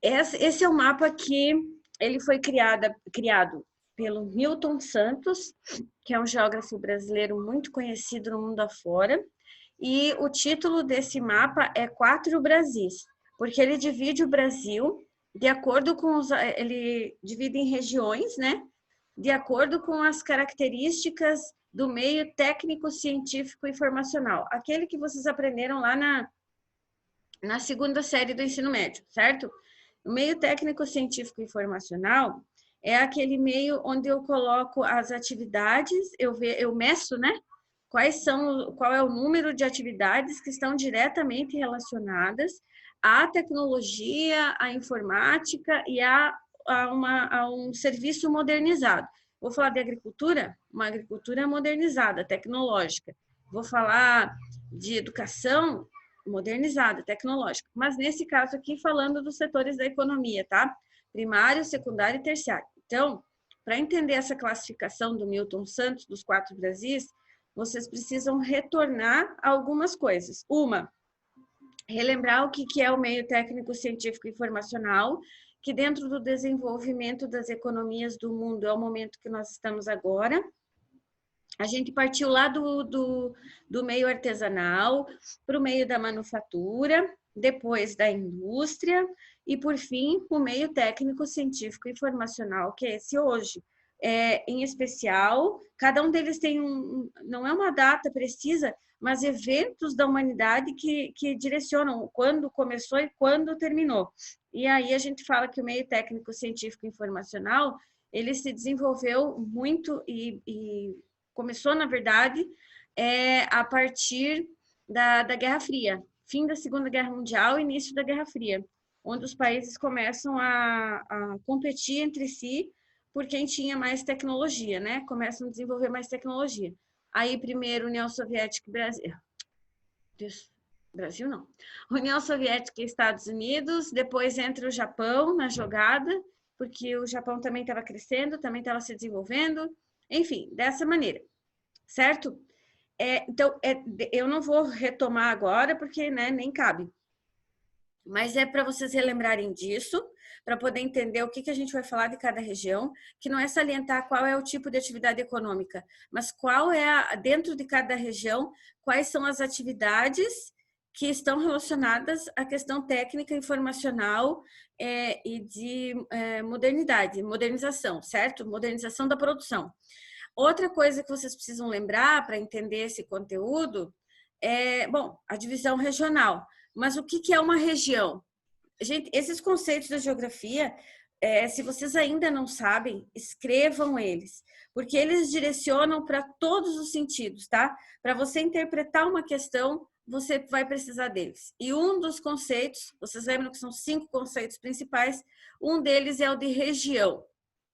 Esse é o mapa que ele foi criado pelo Milton Santos, que é um geógrafo brasileiro muito conhecido no mundo afora. E o título desse mapa é Quatro Brasis, porque ele divide o Brasil de acordo com ele divide em regiões, né? De acordo com as características do meio técnico, científico e informacional. Aquele que vocês aprenderam lá na segunda série do ensino médio, certo? O meio técnico, científico e informacional é aquele meio onde eu coloco as atividades, eu meço, né? Qual é o número de atividades que estão diretamente relacionadas à tecnologia, à informática e a um serviço modernizado. Vou falar de agricultura, uma agricultura modernizada, tecnológica. Vou falar de educação, modernizada, tecnológica. Mas nesse caso aqui, falando dos setores da economia, tá? Primário, secundário e terciário. Então, para entender essa classificação do Milton Santos, dos quatro Brasis, vocês precisam retornar a algumas coisas. Uma, relembrar o que é o meio técnico, científico e informacional, que dentro do desenvolvimento das economias do mundo é o momento que nós estamos agora. A gente partiu lá do meio artesanal para o meio da manufatura, depois da indústria e, por fim, o meio técnico, científico e informacional, que é esse hoje. Em especial, cada um deles tem não é uma data precisa, mas eventos da humanidade que direcionam quando começou e quando terminou. E aí a gente fala que o meio técnico, científico e informacional, ele se desenvolveu muito e começou, na verdade, a partir da Guerra Fria, fim da Segunda Guerra Mundial, início da Guerra Fria, onde os países começam a competir entre si por quem tinha mais tecnologia, né? Começam a desenvolver mais tecnologia. Aí, primeiro, União Soviética e Brasil. Brasil não. União Soviética e Estados Unidos, depois entra o Japão na jogada, porque o Japão também estava crescendo, também estava se desenvolvendo, enfim, dessa maneira, certo? Então, eu não vou retomar agora, porque né, nem cabe. Mas é para vocês relembrarem disso, para poder entender o que a gente vai falar de cada região, que não é salientar qual é o tipo de atividade econômica, mas qual é, dentro de cada região, quais são as atividades que estão relacionadas à questão técnica, informacional e de modernidade, modernização, certo? Modernização da produção. Outra coisa que vocês precisam lembrar para entender esse conteúdo bom, a divisão regional. Mas o que é uma região? Gente, esses conceitos da geografia, se vocês ainda não sabem, escrevam eles, porque eles direcionam para todos os sentidos, tá? Para você interpretar uma questão, você vai precisar deles. E um dos conceitos, vocês lembram que são 5 conceitos principais, um deles é o de região.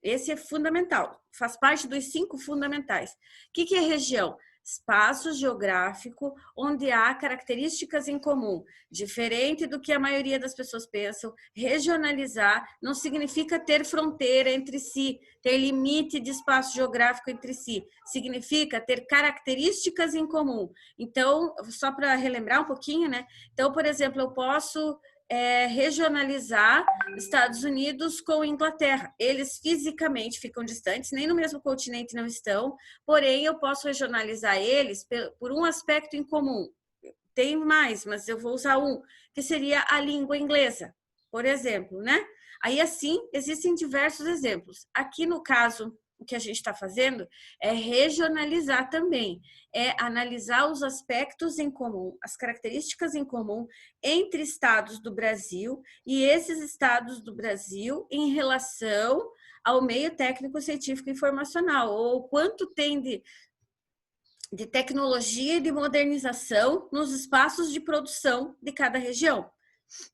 Esse é fundamental, faz parte dos 5 fundamentais. O que é região? Espaço geográfico onde há características em comum, diferente do que a maioria das pessoas pensam. Regionalizar não significa ter fronteira entre si, ter limite de espaço geográfico entre si, significa ter características em comum. Então, só para relembrar um pouquinho, né? Então, por exemplo, eu posso regionalizar Estados Unidos com Inglaterra. Eles fisicamente ficam distantes, nem no mesmo continente não estão, porém eu posso regionalizar eles por um aspecto em comum. Tem mais, mas eu vou usar um, que seria a língua inglesa, por exemplo, né? Aí, assim, existem diversos exemplos. Aqui, no caso, o que a gente está fazendo é regionalizar também, é analisar os aspectos em comum, as características em comum entre estados do Brasil e esses estados do Brasil em relação ao meio técnico, científico e informacional, ou quanto tem de tecnologia e de modernização nos espaços de produção de cada região.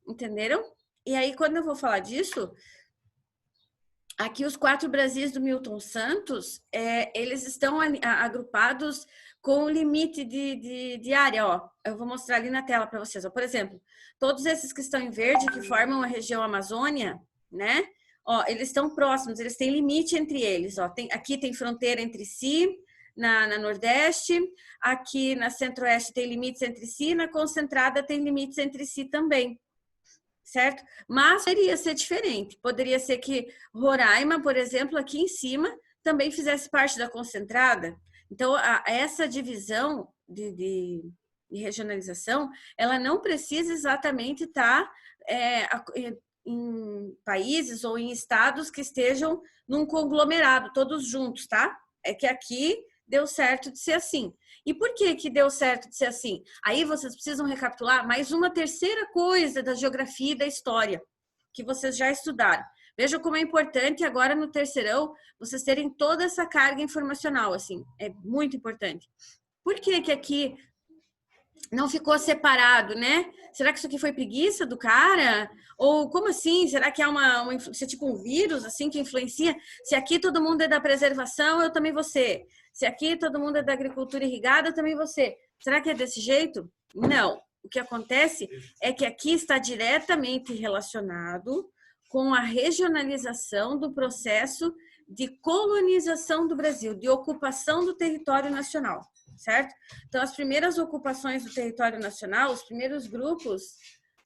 Entenderam? E aí, quando eu vou falar disso, aqui os 4 Brasis do Milton Santos, eles estão agrupados com o limite de área, ó. Eu vou mostrar ali na tela para vocês. Ó. Por exemplo, todos esses que estão em verde, que formam a região Amazônia, né? Ó, eles estão próximos, eles têm limite entre eles. Ó. Aqui tem fronteira entre si, na Nordeste, aqui na Centro-Oeste tem limites entre si, na Concentrada tem limites entre si também. certo? Mas poderia ser diferente. Poderia ser que Roraima, por exemplo, aqui em cima, também fizesse parte da concentrada. Então, essa divisão de regionalização, ela não precisa exatamente estar em países ou em estados que estejam num conglomerado, todos juntos, tá? É que aqui deu certo de ser assim. E por que que deu certo de ser assim? Aí vocês precisam recapitular mais uma terceira coisa da geografia e da história, que vocês já estudaram. Veja como é importante agora no terceirão vocês terem toda essa carga informacional, assim, é muito importante. Por que que aqui não ficou separado, né? Será que isso aqui foi preguiça do cara? Ou como assim? Será que é se é tipo um vírus assim que influencia? Se aqui todo mundo é da preservação, eu também vou ser. Se aqui todo mundo é da agricultura irrigada, eu também vou ser. Será que é desse jeito? Não. O que acontece é que aqui está diretamente relacionado com a regionalização do processo de colonização do Brasil, de ocupação do território nacional, certo? Então, as primeiras ocupações do território nacional, os primeiros grupos...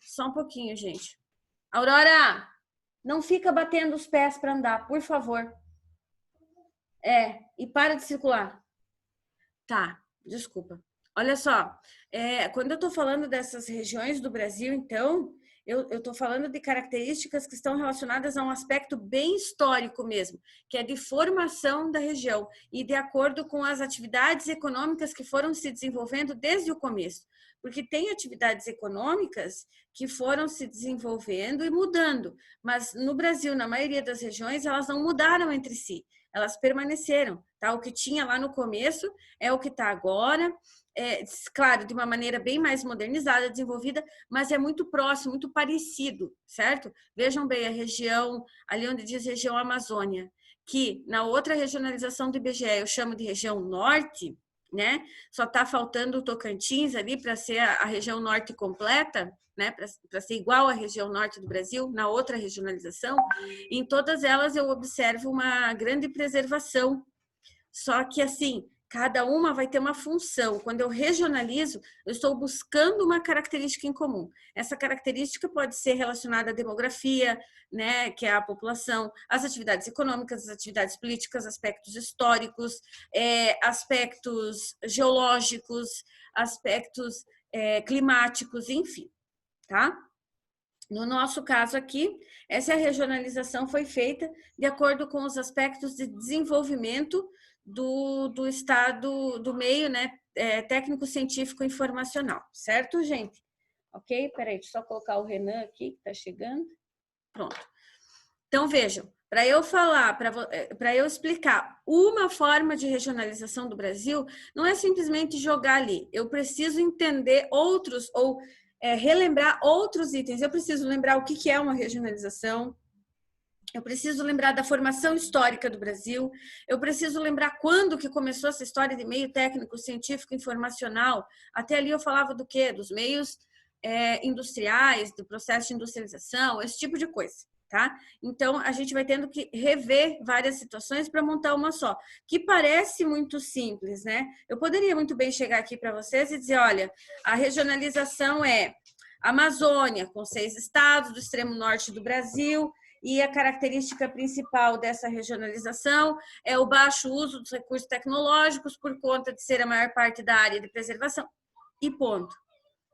Só um pouquinho, gente. Aurora, não fica batendo os pés para andar, por favor. E para de circular. Tá, desculpa. Olha só, quando eu estou falando dessas regiões do Brasil, então, eu estou falando de características que estão relacionadas a um aspecto bem histórico mesmo, que é de formação da região e de acordo com as atividades econômicas que foram se desenvolvendo desde o começo. Porque tem atividades econômicas que foram se desenvolvendo e mudando, mas no Brasil, na maioria das regiões, elas não mudaram entre si, elas permaneceram, tá? O que tinha lá no começo é o que está agora, claro, de uma maneira bem mais modernizada, desenvolvida, mas é muito próximo, muito parecido, certo? Vejam bem, a região, ali onde diz região Amazônia, que na outra regionalização do IBGE eu chamo de região norte, né? Só está faltando o Tocantins ali para ser a região norte completa, né? Para ser igual à região norte do Brasil, na outra regionalização. Em todas elas eu observo uma grande preservação. Só que assim, cada uma vai ter uma função. Quando eu regionalizo, eu estou buscando uma característica em comum. Essa característica pode ser relacionada à demografia, né, que é a população, às atividades econômicas, às atividades políticas, aspectos históricos, aspectos geológicos, aspectos climáticos, enfim, tá? No nosso caso aqui, essa regionalização foi feita de acordo com os aspectos de desenvolvimento do estado, do meio, né, técnico, científico e informacional, certo, gente? Ok? Peraí, deixa eu só colocar o Renan aqui, que está chegando. Pronto. Então, vejam, para eu falar, para eu explicar uma forma de regionalização do Brasil, não é simplesmente jogar ali. Eu preciso entender outros, ou relembrar outros itens. Eu preciso lembrar o que é uma regionalização, eu preciso lembrar da formação histórica do Brasil, eu preciso lembrar quando que começou essa história de meio técnico, científico, informacional. Até ali eu falava do quê? Dos meios industriais, do processo de industrialização, esse tipo de coisa, tá? Então, a gente vai tendo que rever várias situações para montar uma só, que parece muito simples, né? Eu poderia muito bem chegar aqui para vocês e dizer, olha, a regionalização é Amazônia, com 6 estados do extremo norte do Brasil, e a característica principal dessa regionalização é o baixo uso dos recursos tecnológicos por conta de ser a maior parte da área de preservação, e ponto.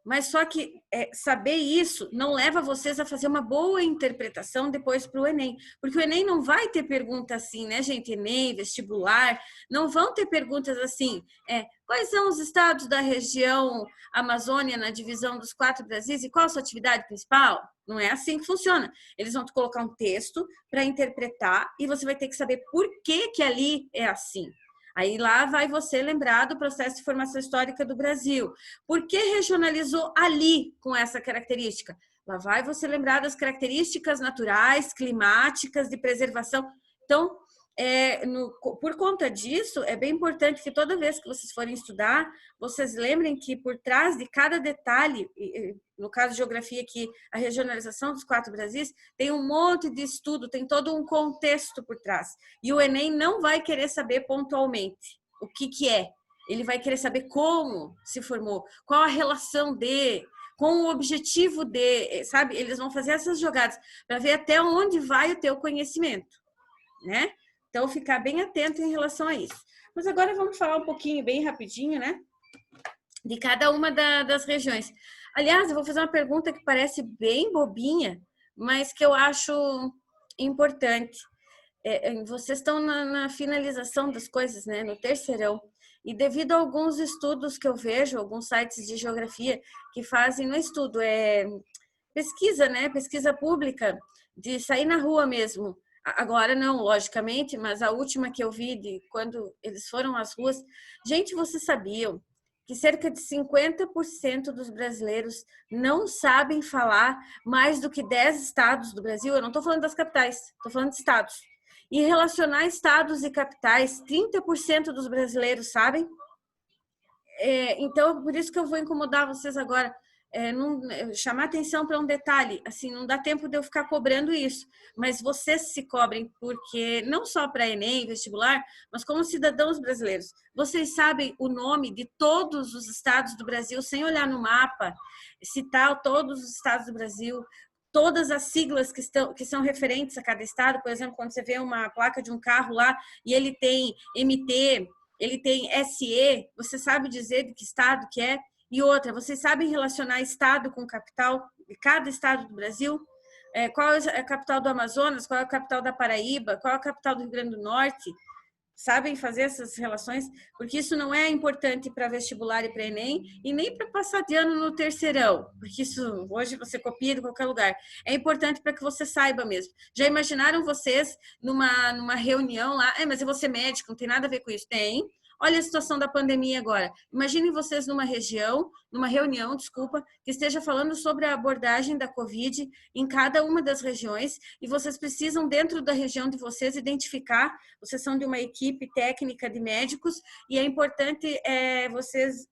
Mas só que saber isso não leva vocês a fazer uma boa interpretação depois para o Enem, porque o Enem não vai ter pergunta assim, né, gente? Enem, vestibular, não vão ter perguntas assim, quais são os estados da região Amazônia na divisão dos 4 Brasis e qual a sua atividade principal? Não é assim que funciona. Eles vão te colocar um texto para interpretar e você vai ter que saber por que que ali é assim. Aí lá vai você lembrar do processo de formação histórica do Brasil. Por que regionalizou ali com essa característica? Lá vai você lembrar das características naturais, climáticas, de preservação. Então, por conta disso, é bem importante que toda vez que vocês forem estudar, vocês lembrem que por trás de cada detalhe, no caso de geografia aqui, a regionalização dos 4 Brasis, tem um monte de estudo, tem todo um contexto por trás. E o Enem não vai querer saber pontualmente o que é. Ele vai querer saber como se formou, qual a relação com o objetivo de, sabe, eles vão fazer essas jogadas para ver até onde vai o teu conhecimento, né? Então, ficar bem atento em relação a isso. Mas agora vamos falar um pouquinho, bem rapidinho, né? De cada uma das regiões. Aliás, eu vou fazer uma pergunta que parece bem bobinha, mas que eu acho importante. Vocês estão na finalização das coisas, né? No terceirão. E devido a alguns estudos que eu vejo, alguns sites de geografia que fazem no estudo, pesquisa, né? Pesquisa pública, de sair na rua mesmo. Agora não, logicamente, mas a última que eu vi de quando eles foram às ruas. Gente, vocês sabiam que cerca de 50% dos brasileiros não sabem falar mais do que 10 estados do Brasil? Eu não estou falando das capitais, estou falando de estados. E relacionar estados e capitais, 30% dos brasileiros sabem. Então, por isso que eu vou incomodar vocês agora. Chamar atenção para um detalhe, assim, não dá tempo de eu ficar cobrando isso, mas vocês se cobrem, porque não só para Enem, vestibular, mas como cidadãos brasileiros. Vocês sabem o nome de todos os estados do Brasil, sem olhar no mapa, citar todos os estados do Brasil, todas as siglas que são referentes a cada estado. Por exemplo, quando você vê uma placa de um carro lá e ele tem MT, ele tem SE, você sabe dizer de que estado que é? E outra, vocês sabem relacionar estado com capital de cada estado do Brasil? Qual é a capital do Amazonas? Qual é a capital da Paraíba? Qual é a capital do Rio Grande do Norte? Sabem fazer essas relações? Porque isso não é importante para vestibular e para Enem, e nem para passar de ano no terceirão, porque isso hoje você copia de qualquer lugar. É importante para que você saiba mesmo. Já imaginaram vocês numa reunião lá? Mas eu vou ser médico, não tem nada a ver com isso. Tem. Olha a situação da pandemia agora. Imaginem vocês numa reunião, que esteja falando sobre a abordagem da Covid em cada uma das regiões, e vocês precisam, dentro da região de vocês, identificar, vocês são de uma equipe técnica de médicos, e é importante vocês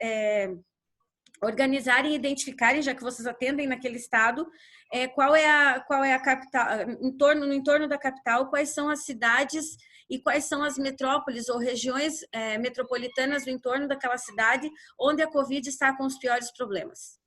organizarem e identificarem, já que vocês atendem naquele estado, qual é a capital, no entorno da capital, quais são as cidades e quais são as metrópoles ou regiões metropolitanas do entorno daquela cidade onde a Covid está com os piores problemas.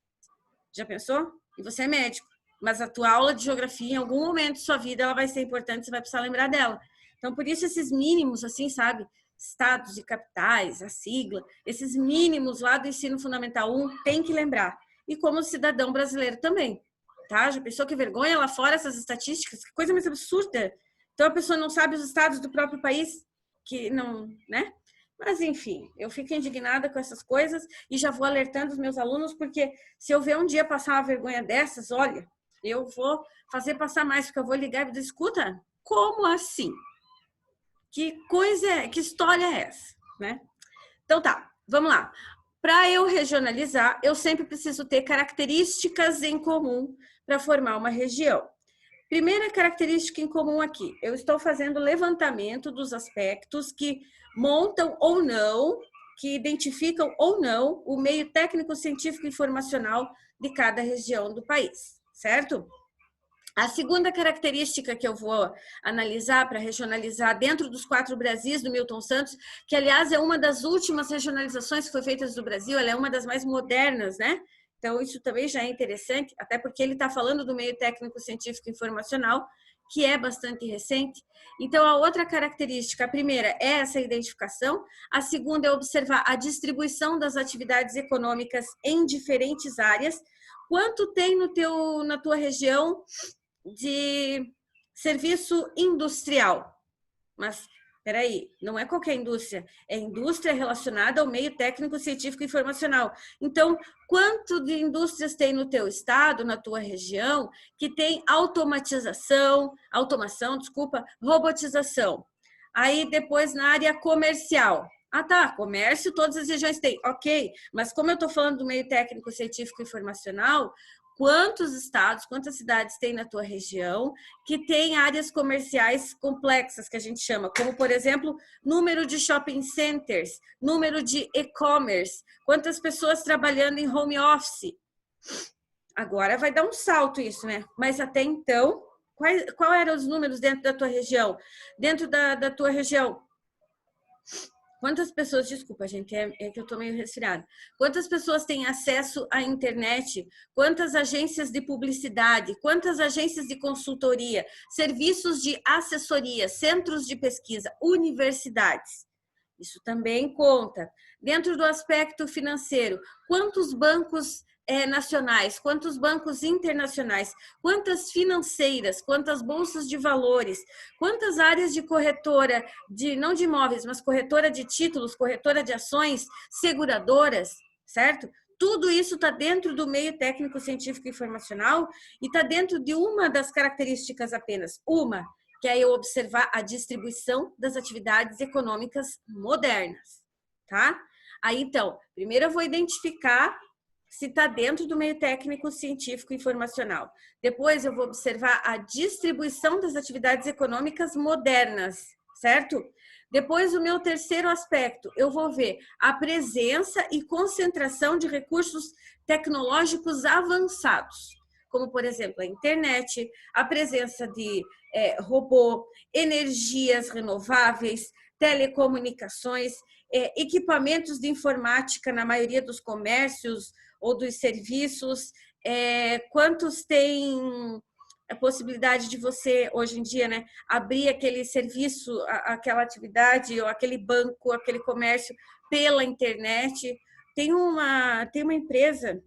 Já pensou? E você é médico, mas a tua aula de geografia, em algum momento de sua vida, ela vai ser importante, você vai precisar lembrar dela. Então, por isso, esses mínimos, assim, sabe? Estados e capitais, a sigla, esses mínimos lá do ensino fundamental 1, tem que lembrar. E como cidadão brasileiro também, tá? Já pensou que vergonha lá fora essas estatísticas? Que coisa mais absurda! Então, a pessoa não sabe os estados do próprio país, que não, né? Mas, enfim, eu fico indignada com essas coisas e já vou alertando os meus alunos, porque se eu ver um dia passar uma vergonha dessas, olha, eu vou fazer passar mais, porque eu vou ligar e dizer, escuta, como assim? Que coisa, que história é essa, né? Então tá, vamos lá. Para eu regionalizar, eu sempre preciso ter características em comum para formar uma região. Primeira característica em comum aqui, eu estou fazendo levantamento dos aspectos que montam ou não, que identificam ou não o meio técnico, científico e informacional de cada região do país, certo? A segunda característica que eu vou analisar para regionalizar dentro dos 4 Brasis do Milton Santos, que aliás é uma das últimas regionalizações que foi feitas do Brasil, ela é uma das mais modernas, né? Então, isso também já é interessante, até porque ele está falando do meio técnico, científico e informacional, que é bastante recente. Então, a outra característica, a primeira é essa identificação, a segunda é observar a distribuição das atividades econômicas em diferentes áreas, quanto tem na tua região de serviço industrial. Mas, peraí, não é qualquer indústria, é indústria relacionada ao meio técnico, científico e informacional. Então, quanto de indústrias tem no teu estado, na tua região, que tem automação, robotização. Aí, depois, na área comercial. Ah, tá, comércio, todas as regiões têm, ok, mas como eu estou falando do meio técnico, científico e informacional, quantos estados, quantas cidades tem na tua região que tem áreas comerciais complexas, que a gente chama, como, por exemplo, número de shopping centers, número de e-commerce, quantas pessoas trabalhando em home office. Agora vai dar um salto isso, né? Mas até então, qual eram os números dentro da tua região? Dentro da tua região, Quantas pessoas, desculpa, gente, é que eu tô meio resfriada. Quantas pessoas têm acesso à internet? Quantas agências de publicidade? Quantas agências de consultoria? Serviços de assessoria, centros de pesquisa, universidades? Isso também conta. Dentro do aspecto financeiro, quantos bancos nacionais, quantos bancos internacionais, quantas financeiras, quantas bolsas de valores, quantas áreas de corretora, não de imóveis, mas corretora de títulos, corretora de ações, seguradoras, certo? Tudo isso está dentro do meio técnico, científico e informacional e está dentro de uma das características apenas, uma, que é eu observar a distribuição das atividades econômicas modernas, tá? Aí, então, primeiro eu vou identificar se está dentro do meio técnico, científico e informacional. Depois eu vou observar a distribuição das atividades econômicas modernas, certo? Depois, o meu terceiro aspecto, eu vou ver a presença e concentração de recursos tecnológicos avançados, como, por exemplo, a internet, a presença de robô, energias renováveis, telecomunicações, equipamentos de informática na maioria dos comércios ou dos serviços, quantos têm a possibilidade de você, hoje em dia, né, abrir aquele serviço, aquela atividade, ou aquele banco, aquele comércio pela internet. Tem uma empresa,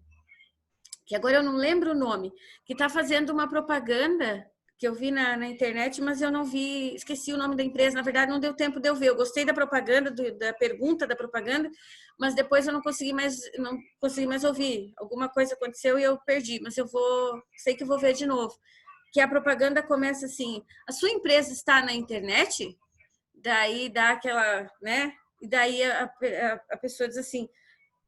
que agora eu não lembro o nome, que está fazendo uma propaganda que eu vi na internet, mas eu não vi, esqueci o nome da empresa, na verdade não deu tempo de eu ver. Eu gostei da propaganda, da pergunta da propaganda, mas depois eu não consegui mais ouvir. Alguma coisa aconteceu e eu perdi, mas sei que vou ver de novo. Que a propaganda começa assim: a sua empresa está na internet? Daí dá aquela, né? E daí a pessoa diz assim: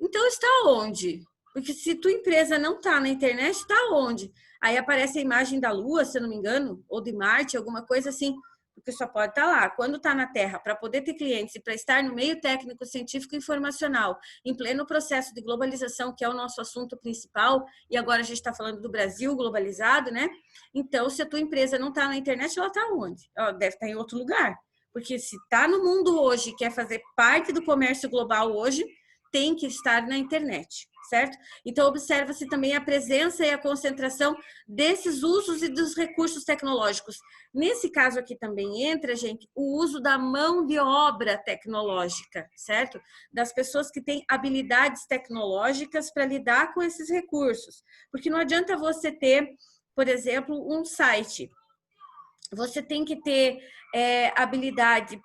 então está onde? Porque se tua empresa não está na internet, está onde? Aí aparece a imagem da Lua, se eu não me engano, ou de Marte, alguma coisa assim, porque só pode estar lá. Quando está na Terra, para poder ter clientes e para estar no meio técnico, científico e informacional, em pleno processo de globalização, que é o nosso assunto principal, e agora a gente está falando do Brasil globalizado, né? Então, se a tua empresa não está na internet, ela está onde? Ela deve estar em outro lugar. Porque se está no mundo hoje, quer fazer parte do comércio global hoje, tem que estar na internet, certo? Então, observa-se também a presença e a concentração desses usos e dos recursos tecnológicos. Nesse caso aqui também entra, gente, o uso da mão de obra tecnológica, certo? Das pessoas que têm habilidades tecnológicas para lidar com esses recursos. Porque não adianta você ter, por exemplo, um site. Você tem que ter habilidade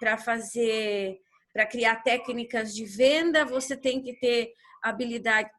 para criar técnicas de venda, você tem que ter habilidade,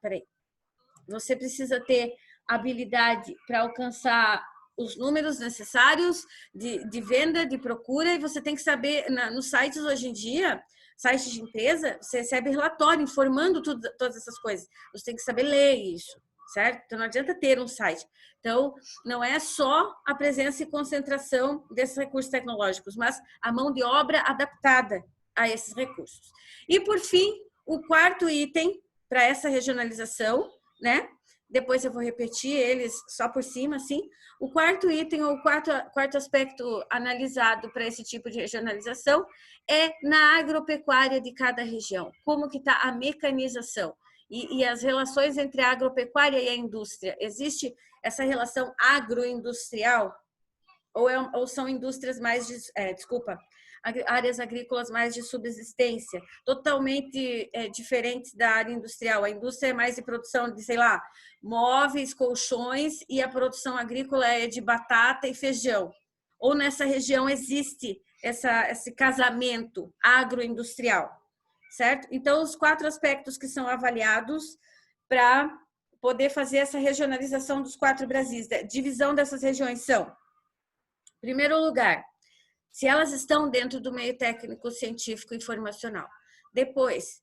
você precisa ter habilidade para alcançar os números necessários de venda, de procura, e você tem que saber, nos sites hoje em dia, sites de empresa, você recebe relatório informando todas essas coisas, você tem que saber ler isso, certo? Então não adianta ter um site. Então, não é só a presença e concentração desses recursos tecnológicos, mas a mão de obra adaptada a esses recursos. E, por fim, o quarto item para essa regionalização, né? Depois eu vou repetir eles só por cima, assim. O quarto item, ou quarto aspecto analisado para esse tipo de regionalização é na agropecuária de cada região. Como que está a mecanização e as relações entre a agropecuária e a indústria. Existe essa relação agroindustrial ou são indústrias mais áreas agrícolas mais de subsistência, totalmente diferentes da área industrial. A indústria é mais de produção de, sei lá, móveis, colchões, e a produção agrícola é de batata e feijão. Ou nessa região existe esse casamento agroindustrial, certo? Então, os 4 aspectos que são avaliados para poder fazer essa regionalização dos 4 Brasis, divisão dessas regiões são: em primeiro lugar, se elas estão dentro do meio técnico, científico e informacional. Depois,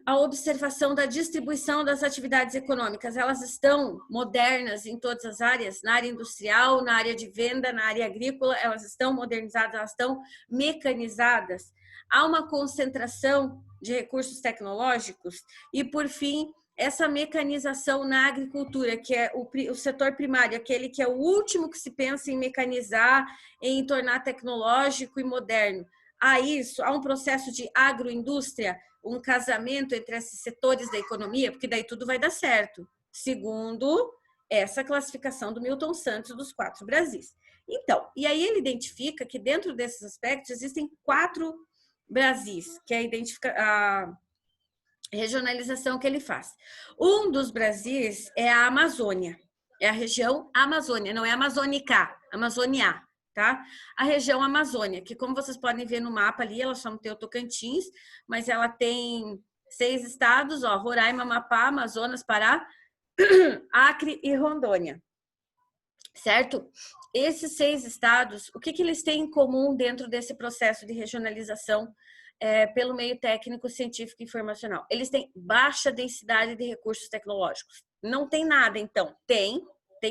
a observação da distribuição das atividades econômicas. Elas estão modernas em todas as áreas, na área industrial, na área de venda, na área agrícola, elas estão modernizadas, elas estão mecanizadas. Há uma concentração de recursos tecnológicos e, por fim, essa mecanização na agricultura, que é o setor primário, aquele que é o último que se pensa em mecanizar, em tornar tecnológico e moderno. a isso, a um processo de agroindústria, um casamento entre esses setores da economia, porque daí tudo vai dar certo, segundo essa classificação do Milton Santos dos 4 Brasis. Então, e aí ele identifica que dentro desses aspectos existem 4 Brasis, que é a regionalização que ele faz. Um dos Brasis é a Amazônia, é a região Amazônia, não é amazônica, Amazônia, tá? A região Amazônia, que como vocês podem ver no mapa ali, ela só não tem o Tocantins, mas ela tem 6 estados, ó, Roraima, Amapá, Amazonas, Pará, Acre e Rondônia, certo? Esses 6 estados, o que eles têm em comum dentro desse processo de regionalização pelo meio técnico, científico e informacional? Eles têm baixa densidade de recursos tecnológicos. Não tem nada, então? Tem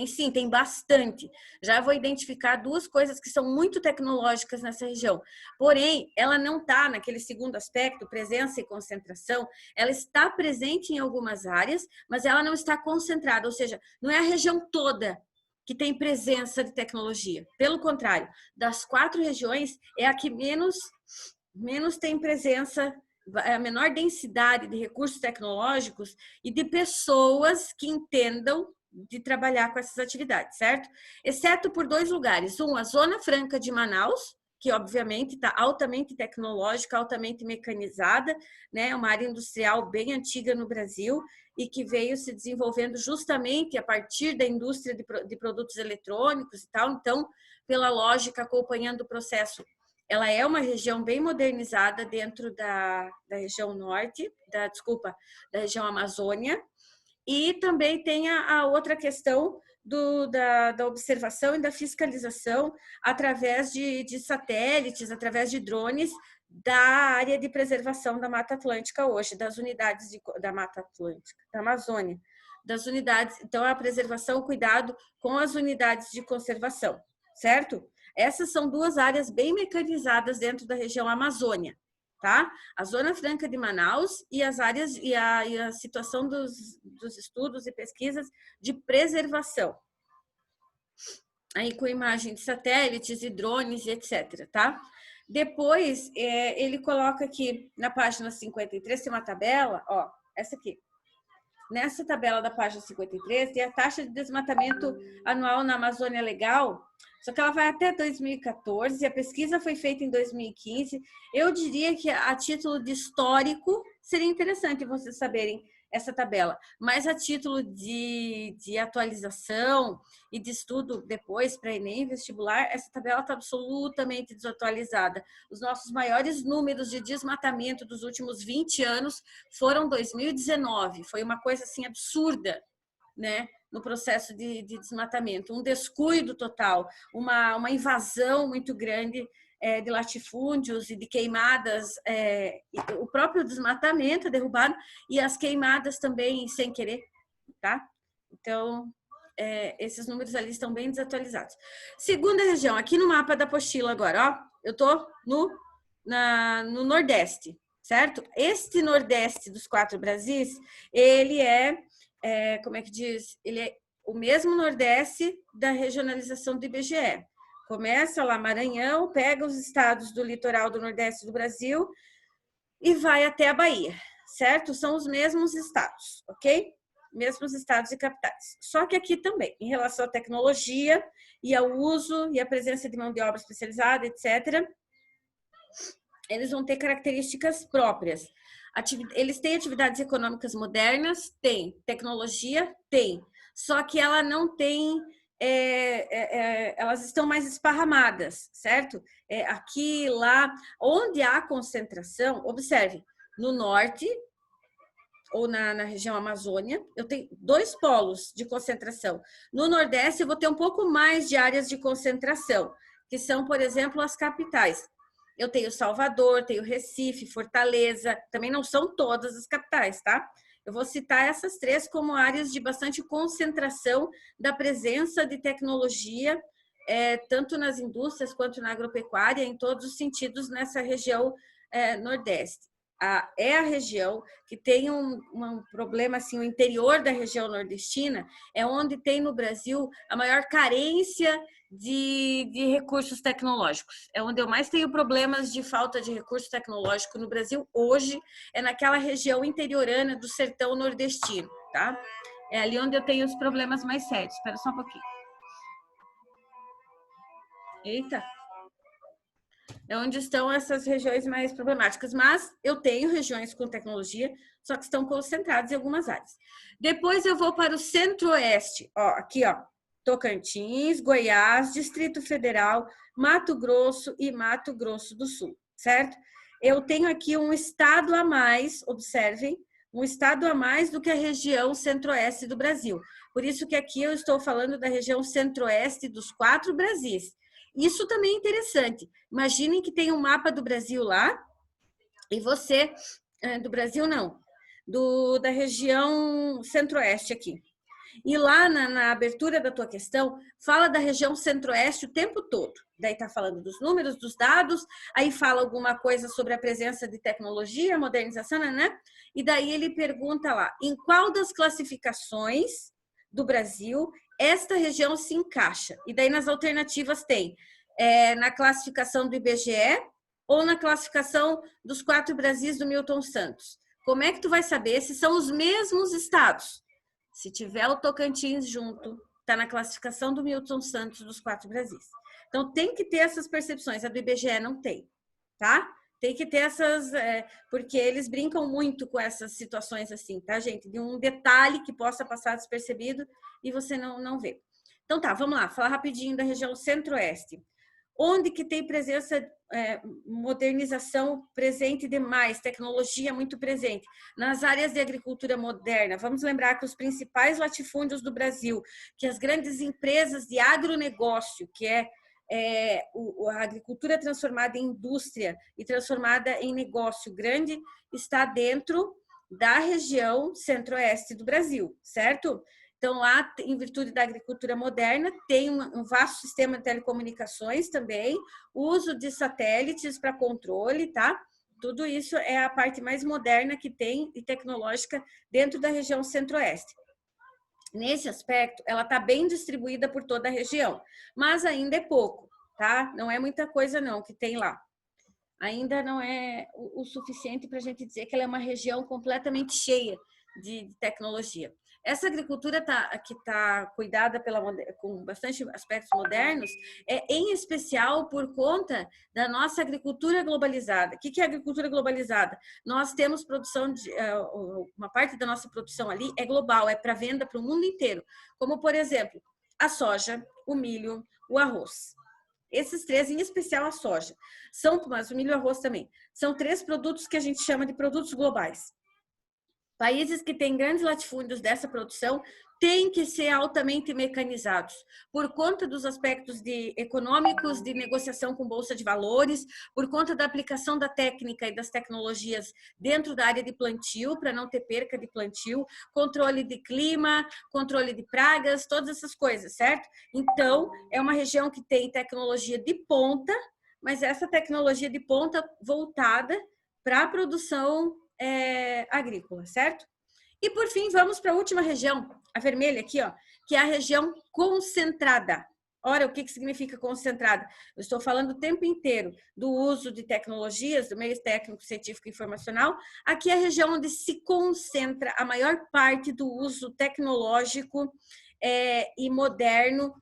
sim, tem bastante. Já vou identificar 2 coisas que são muito tecnológicas nessa região. Porém, ela não está naquele segundo aspecto, presença e concentração. Ela está presente em algumas áreas, mas ela não está concentrada, ou seja, não é a região toda que tem presença de tecnologia. Pelo contrário, das 4 regiões, é a que menos tem presença, a menor densidade de recursos tecnológicos e de pessoas que entendam de trabalhar com essas atividades, certo? Exceto por 2 lugares. Um, a Zona Franca de Manaus, que obviamente está altamente tecnológica, altamente mecanizada, né? Uma área industrial bem antiga no Brasil e que veio se desenvolvendo justamente a partir da indústria de produtos eletrônicos e tal. Então, pela lógica, acompanhando o processo, ela é uma região bem modernizada dentro da região norte, da região Amazônia. E também tem a outra questão da observação e da fiscalização através de satélites, através de drones da área de preservação da Mata Atlântica hoje, das unidades da Mata Atlântica, da Amazônia, das unidades. Então, a preservação, o cuidado com as unidades de conservação, certo? Essas são 2 áreas bem mecanizadas dentro da região Amazônia. Tá? A Zona Franca de Manaus e as áreas e a situação dos estudos e pesquisas de preservação. Aí com imagem de satélites e drones, etc, tá? Depois, ele coloca aqui na página 53, tem uma tabela, ó, essa aqui. Nessa tabela da página 53, tem a taxa de desmatamento anual na Amazônia Legal, só que ela vai até 2014, a pesquisa foi feita em 2015. Eu diria que a título de histórico seria interessante vocês saberem essa tabela, mas a título de atualização e de estudo depois para Enem vestibular, essa tabela está absolutamente desatualizada. Os nossos maiores números de desmatamento dos últimos 20 anos foram 2019, foi uma coisa assim absurda, né? No processo de desmatamento, um descuido total, uma invasão muito grande de latifúndios e de queimadas, o próprio desmatamento é derrubado e as queimadas também sem querer, tá? Então, esses números ali estão bem desatualizados. Segunda região, aqui no mapa da apostila agora, ó, eu tô no Nordeste, certo? Este Nordeste dos 4 Brasis, ele como é que diz? Ele é o mesmo Nordeste da regionalização do IBGE. Começa lá Maranhão, pega os estados do litoral do Nordeste do Brasil e vai até a Bahia, certo? São os mesmos estados, ok? Mesmos estados e capitais. Só que aqui também, em relação à tecnologia e ao uso e à presença de mão de obra especializada, etc., eles vão ter características próprias. Eles têm atividades econômicas modernas? Tem. Tecnologia? Tem. Só que ela não tem, elas estão mais esparramadas, certo? Aqui, lá, onde há concentração, observe, no norte ou na região Amazônia, eu tenho 2 polos de concentração. No Nordeste, eu vou ter um pouco mais de áreas de concentração, que são, por exemplo, as capitais. Eu tenho Salvador, tenho Recife, Fortaleza, também não são todas as capitais, tá? Eu vou citar essas 3 como áreas de bastante concentração da presença de tecnologia, tanto nas indústrias quanto na agropecuária, em todos os sentidos nessa região Nordeste. É a região que tem um problema, assim, o interior da região nordestina é onde tem no Brasil a maior carência de recursos tecnológicos. É onde eu mais tenho problemas de falta de recurso tecnológico no Brasil hoje, é naquela região interiorana do sertão nordestino, tá? É ali onde eu tenho os problemas mais sérios. Espera só um pouquinho. Eita! É onde estão essas regiões mais problemáticas, mas eu tenho regiões com tecnologia, só que estão concentradas em algumas áreas. Depois eu vou para o centro-oeste, ó, aqui, ó, Tocantins, Goiás, Distrito Federal, Mato Grosso e Mato Grosso do Sul, certo? Eu tenho aqui um estado a mais, observem, um estado a mais do que a região centro-oeste do Brasil. Por isso que aqui eu estou falando da região centro-oeste dos 4 Brasis. Isso também é interessante. Imaginem que tem um mapa do Brasil lá, e você, do Brasil não, da região centro-oeste aqui. E lá na abertura da tua questão, fala da região centro-oeste o tempo todo. Daí tá falando dos números, dos dados, aí fala alguma coisa sobre a presença de tecnologia, modernização, né? E daí ele pergunta lá, em qual das classificações do Brasil esta região se encaixa? E daí nas alternativas tem na classificação do IBGE ou na classificação dos 4 Brasis do Milton Santos. Como é que tu vai saber se são os mesmos estados? Se tiver o Tocantins junto, está na classificação do Milton Santos dos 4 Brasis. Então, tem que ter essas percepções. A do IBGE não tem, tá? Tem que ter essas, porque eles brincam muito com essas situações assim, tá, gente? De um detalhe que possa passar despercebido e você não vê. Então, tá, vamos lá, falar rapidinho da região centro-oeste. Onde que tem presença, modernização presente demais, tecnologia muito presente? Nas áreas de agricultura moderna. Vamos lembrar que os principais latifúndios do Brasil, que as grandes empresas de agronegócio, que a agricultura transformada em indústria e transformada em negócio grande, está dentro da região centro-oeste do Brasil, certo? Então, lá, em virtude da agricultura moderna, tem um vasto sistema de telecomunicações também, uso de satélites para controle, tá? Tudo isso é a parte mais moderna que tem e tecnológica dentro da região centro-oeste. Nesse aspecto, ela está bem distribuída por toda a região, mas ainda é pouco, tá? Não é muita coisa não que tem lá. Ainda não é o suficiente para a gente dizer que ela é uma região completamente cheia de tecnologia. Essa agricultura que está cuidada com bastante aspectos modernos, em especial por conta da nossa agricultura globalizada. O que é agricultura globalizada? Nós temos produção, uma parte da nossa produção ali é global, é para venda para o mundo inteiro. Como, por exemplo, a soja, o milho, o arroz. Esses 3, em especial a soja, mas o milho e o arroz também, são 3 produtos que a gente chama de produtos globais. Países que têm grandes latifúndios dessa produção têm que ser altamente mecanizados, por conta dos aspectos econômicos, de negociação com bolsa de valores, por conta da aplicação da técnica e das tecnologias dentro da área de plantio, para não ter perca de plantio, controle de clima, controle de pragas, todas essas coisas, certo? Então, é uma região que tem tecnologia de ponta, mas essa tecnologia de ponta voltada para a produção agrícola, certo? E por fim, vamos para a última região, a vermelha aqui, ó, que é a região concentrada. Ora, o que significa concentrada? Eu estou falando o tempo inteiro do uso de tecnologias, do meio técnico, científico e informacional. Aqui é a região onde se concentra a maior parte do uso tecnológico e moderno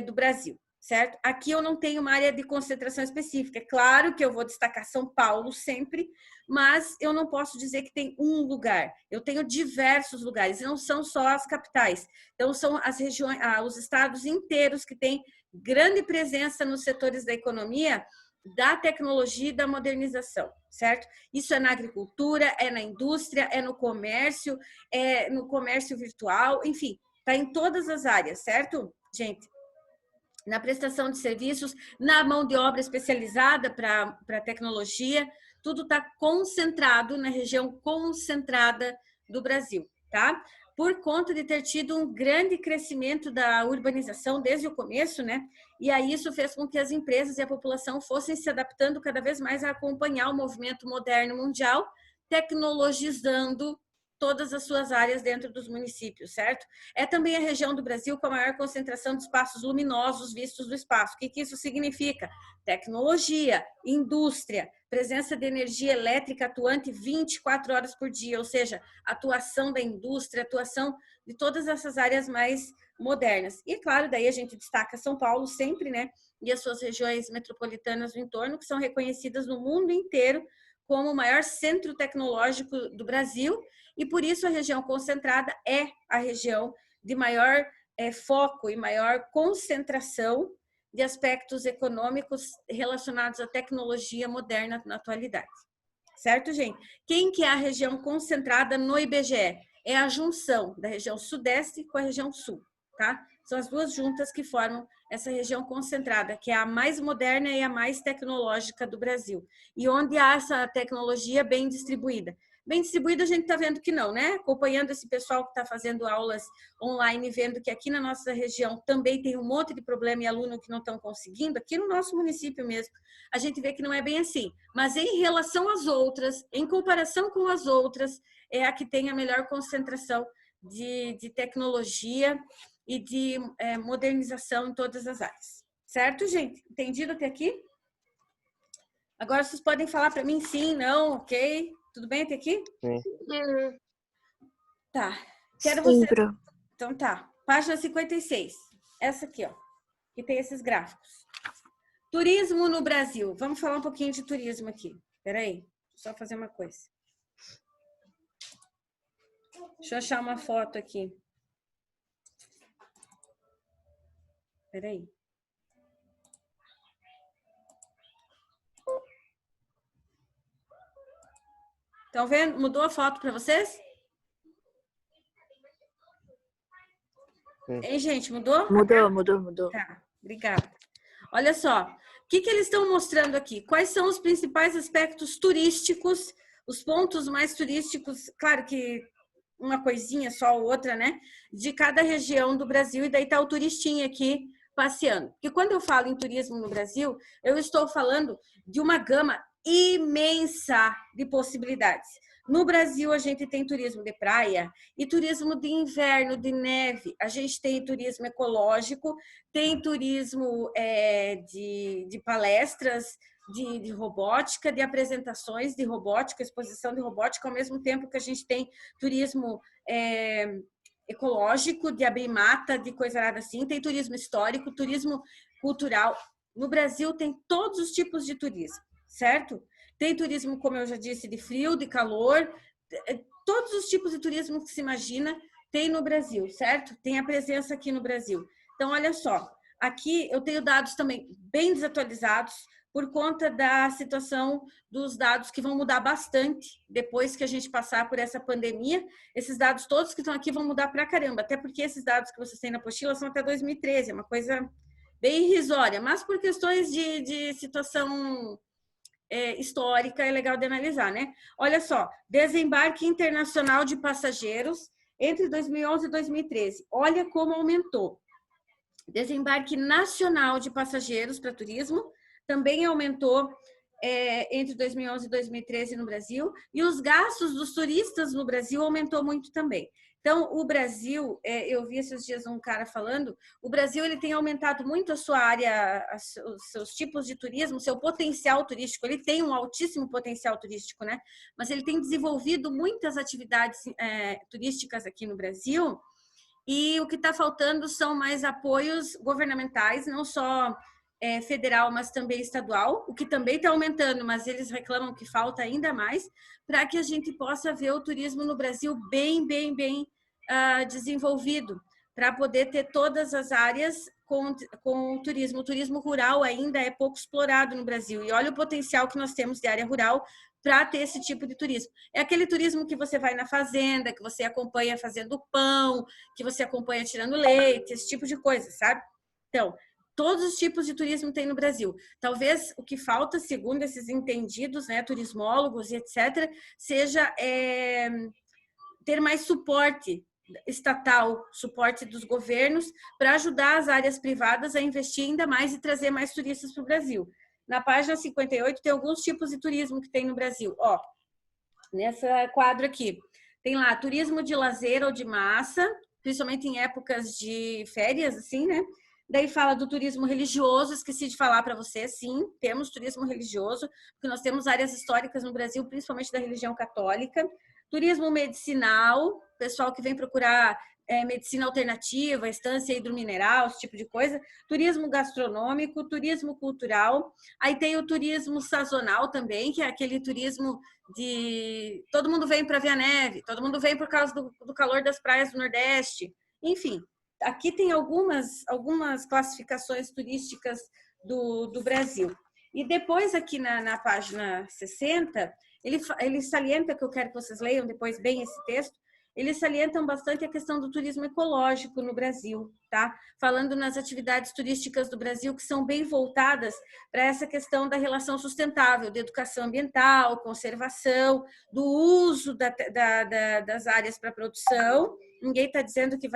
do Brasil, certo? Aqui eu não tenho uma área de concentração específica. É claro que eu vou destacar São Paulo sempre, mas eu não posso dizer que tem um lugar. Eu tenho diversos lugares, e não são só as capitais. Então, são as regiões, os estados inteiros que têm grande presença nos setores da economia, da tecnologia e da modernização, certo? Isso é na agricultura, é na indústria, é no comércio virtual, enfim, está em todas as áreas, certo, gente? Na prestação de serviços, na mão de obra especializada para tecnologia, tudo está concentrado na região concentrada do Brasil, tá? Por conta de ter tido um grande crescimento da urbanização desde o começo, né? E aí isso fez com que as empresas e a população fossem se adaptando cada vez mais a acompanhar o movimento moderno mundial, tecnologizando todas as suas áreas dentro dos municípios, certo? É também a região do Brasil com a maior concentração de espaços luminosos vistos do espaço. O que isso significa? Tecnologia, indústria, presença de energia elétrica atuante 24 horas por dia, ou seja, atuação da indústria, atuação de todas essas áreas mais modernas. E, claro, daí a gente destaca São Paulo sempre, né? E as suas regiões metropolitanas do entorno, que são reconhecidas no mundo inteiro como o maior centro tecnológico do Brasil, e por isso a região concentrada é a região de maior foco e maior concentração de aspectos econômicos relacionados à tecnologia moderna na atualidade. Certo, gente? Quem que é a região concentrada no IBGE? É a junção da região sudeste com a região sul, tá? São as duas juntas que formam essa região concentrada, que é a mais moderna e a mais tecnológica do Brasil. E onde há essa tecnologia bem distribuída. Bem distribuída a gente está vendo que não, né? Acompanhando esse pessoal que está fazendo aulas online, vendo que aqui na nossa região também tem um monte de problema e aluno que não estão conseguindo, aqui no nosso município mesmo, a gente vê que não é bem assim. Mas em relação às outras, em comparação com as outras, é a que tem a melhor concentração de tecnologia e de modernização em todas as áreas. Certo, gente? Entendido até aqui? Agora vocês podem falar para mim sim, não, ok? Tudo bem até aqui? Sim. Tá. Quero Sim, você... Pro. Então tá. Página 56. Essa aqui, ó. Que tem esses gráficos. Turismo no Brasil. Vamos falar um pouquinho de turismo aqui. Peraí. Só fazer uma coisa. Deixa eu achar uma foto aqui. Peraí. Estão vendo? Mudou a foto para vocês? Sim. Hein, gente? Mudou? Mudou. Tá, obrigada. Olha só, o que eles estão mostrando aqui? Quais são os principais aspectos turísticos, os pontos mais turísticos, claro que uma coisinha só ou outra, né? De cada região do Brasil, e daí tá o turistinha aqui passeando. Porque quando eu falo em turismo no Brasil, eu estou falando de uma gama imensa de possibilidades. No Brasil, a gente tem turismo de praia e turismo de inverno, de neve. A gente tem turismo ecológico, tem turismo de palestras, de robótica, de apresentações de robótica, exposição de robótica, ao mesmo tempo que a gente tem turismo ecológico, de abrir mata, de coisa nada assim. Tem turismo histórico, turismo cultural. No Brasil, tem todos os tipos de turismo, certo? Tem turismo, como eu já disse, de frio, de calor, todos os tipos de turismo que se imagina tem no Brasil, certo? Tem a presença aqui no Brasil. Então, olha só, aqui eu tenho dados também bem desatualizados por conta da situação dos dados que vão mudar bastante depois que a gente passar por essa pandemia. Esses dados todos que estão aqui vão mudar pra caramba, até porque esses dados que vocês têm na apostila são até 2013, é uma coisa bem irrisória, mas por questões de situação histórica é legal de analisar, né? Olha só, desembarque internacional de passageiros entre 2011 e 2013. Olha como aumentou. Desembarque nacional de passageiros para turismo também aumentou entre 2011 e 2013 no Brasil, e os gastos dos turistas no Brasil aumentou muito também. Então, o Brasil, eu vi esses dias um cara falando, o Brasil ele tem aumentado muito a sua área, os seus tipos de turismo, seu potencial turístico, ele tem um altíssimo potencial turístico, né? Mas ele tem desenvolvido muitas atividades turísticas aqui no Brasil, e o que está faltando são mais apoios governamentais, não só federal, mas também estadual, o que também está aumentando, mas eles reclamam que falta ainda mais, para que a gente possa ver o turismo no Brasil bem desenvolvido, para poder ter todas as áreas com o turismo. O turismo rural ainda é pouco explorado no Brasil, e olha o potencial que nós temos de área rural para ter esse tipo de turismo. É aquele turismo que você vai na fazenda, que você acompanha fazendo pão, que você acompanha tirando leite, esse tipo de coisa, sabe? Então, todos os tipos de turismo tem no Brasil. Talvez o que falta, segundo esses entendidos, né, turismólogos e etc., seja ter mais suporte estatal, suporte dos governos, para ajudar as áreas privadas a investir ainda mais e trazer mais turistas para o Brasil. Na página 58 tem alguns tipos de turismo que tem no Brasil. Ó, nessa quadro aqui, Tem lá turismo de lazer ou de massa, principalmente em épocas de férias, assim, né? Daí fala do turismo religioso, esqueci de falar para você, sim, temos turismo religioso, porque nós temos áreas históricas no Brasil, principalmente da religião católica. Turismo medicinal, pessoal que vem procurar medicina alternativa, estância hidromineral, esse tipo de coisa. Turismo gastronômico, turismo cultural. Aí tem o turismo sazonal também, que é aquele turismo de... Todo mundo vem para ver a neve, todo mundo vem por causa do calor das praias do Nordeste. Enfim, aqui tem algumas classificações turísticas do Brasil. E depois aqui na página 60, ele salienta, que eu quero que vocês leiam depois bem esse texto, eles salientam bastante a questão do turismo ecológico no Brasil, tá? Falando nas atividades turísticas do Brasil que são bem voltadas para essa questão da relação sustentável, de educação ambiental, conservação, do uso das áreas para produção. Ninguém está dizendo que o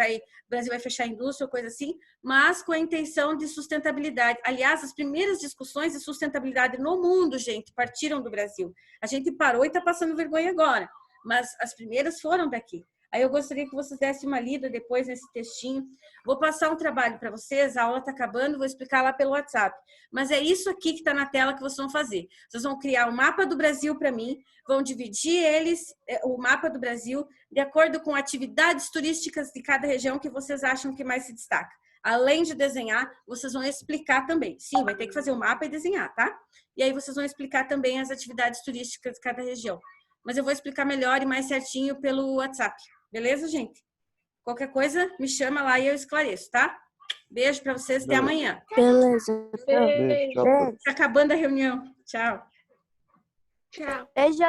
Brasil vai fechar a indústria ou coisa assim, mas com a intenção de sustentabilidade. Aliás, as primeiras discussões de sustentabilidade no mundo, gente, partiram do Brasil. A gente parou e está passando vergonha agora, mas as primeiras foram daqui. Aí eu gostaria que vocês dessem uma lida depois nesse textinho. Vou passar um trabalho para vocês, a aula está acabando, vou explicar lá pelo WhatsApp. Mas é isso aqui que está na tela que vocês vão fazer. Vocês vão criar um mapa do Brasil para mim, vão dividir o mapa do Brasil, de acordo com atividades turísticas de cada região que vocês acham que mais se destaca. Além de desenhar, vocês vão explicar também. Sim, vai ter que fazer o mapa e desenhar, tá? E aí vocês vão explicar também as atividades turísticas de cada região. Mas eu vou explicar melhor e mais certinho pelo WhatsApp. Beleza, gente? Qualquer coisa, me chama lá e eu esclareço, tá? Beijo para vocês, até amanhã. Beleza. Beijo, tchau. Beijo. Tá acabando a reunião. Tchau. Beijo.